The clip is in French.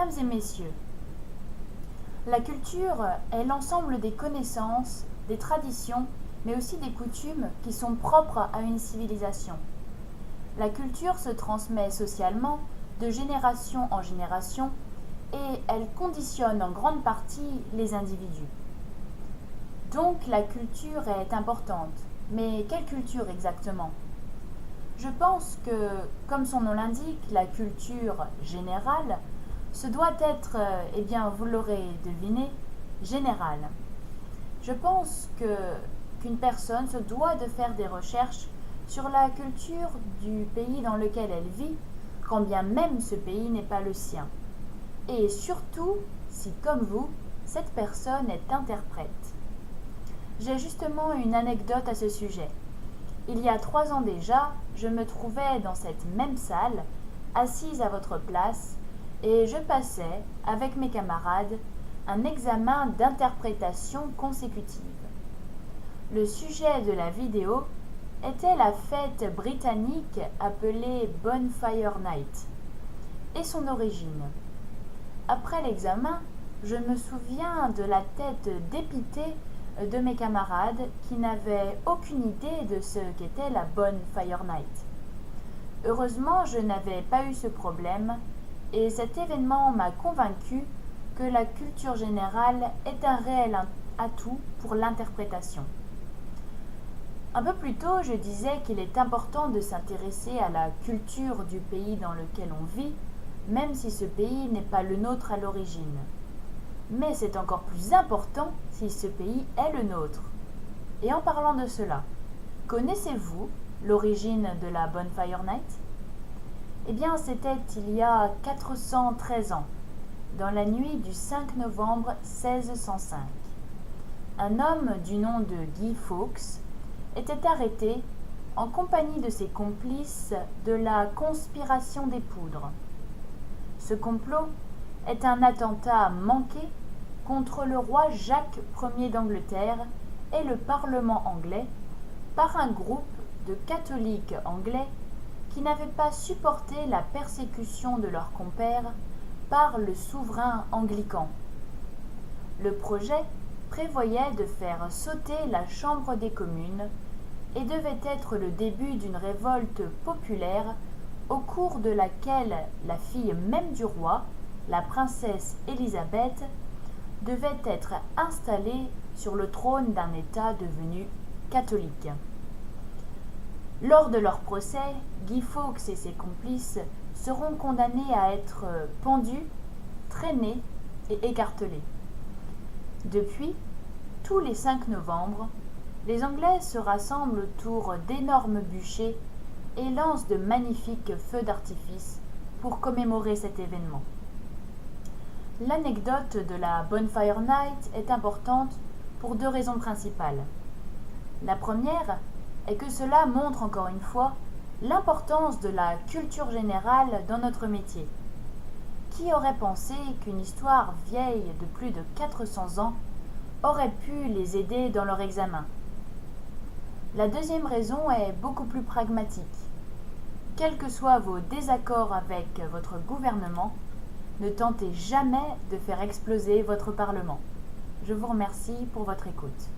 Mesdames et messieurs, la culture est l'ensemble des connaissances, des traditions, mais aussi des coutumes qui sont propres à une civilisation. La culture se transmet socialement de génération en génération et elle conditionne en grande partie les individus. Donc la culture est importante, mais quelle culture exactement ? Je pense que, comme son nom l'indique, la culture générale se doit être, vous l'aurez deviné, générale. Je pense qu'une personne se doit de faire des recherches sur la culture du pays dans lequel elle vit, quand bien même ce pays n'est pas le sien. Et surtout, si comme vous, cette personne est interprète. J'ai justement une anecdote à ce sujet. Il y a 3 ans déjà, je me trouvais dans cette même salle, assise à votre place, et je passais, avec mes camarades, un examen d'interprétation consécutive. Le sujet de la vidéo était la fête britannique appelée Bonfire Night, et son origine. Après l'examen, je me souviens de la tête dépitée de mes camarades qui n'avaient aucune idée de ce qu'était la Bonfire Night. Heureusement, je n'avais pas eu ce problème et cet événement m'a convaincu que la culture générale est un réel atout pour l'interprétation. Un peu plus tôt, je disais qu'il est important de s'intéresser à la culture du pays dans lequel on vit, même si ce pays n'est pas le nôtre à l'origine. Mais c'est encore plus important si ce pays est le nôtre. Et en parlant de cela, connaissez-vous l'origine de la Bonfire Night ? Eh bien, c'était il y a 413 ans, dans la nuit du 5 novembre 1605. Un homme du nom de Guy Fawkes était arrêté en compagnie de ses complices de la conspiration des poudres. Ce complot est un attentat manqué contre le roi Jacques Ier d'Angleterre et le Parlement anglais par un groupe de catholiques anglais qui n'avaient pas supporté la persécution de leurs compères par le souverain anglican. Le projet prévoyait de faire sauter la Chambre des communes et devait être le début d'une révolte populaire au cours de laquelle la fille même du roi, la princesse Élisabeth, devait être installée sur le trône d'un État devenu catholique. Lors de leur procès, Guy Fawkes et ses complices seront condamnés à être pendus, traînés et écartelés. Depuis, tous les 5 novembre, les Anglais se rassemblent autour d'énormes bûchers et lancent de magnifiques feux d'artifice pour commémorer cet événement. L'anecdote de la Bonfire Night est importante pour 2 raisons principales. La première est que cela montre encore une fois l'importance de la culture générale dans notre métier. Qui aurait pensé qu'une histoire vieille de plus de 400 ans aurait pu les aider dans leur examen ? La deuxième raison est beaucoup plus pragmatique. Quels que soient vos désaccords avec votre gouvernement, ne tentez jamais de faire exploser votre Parlement. Je vous remercie pour votre écoute.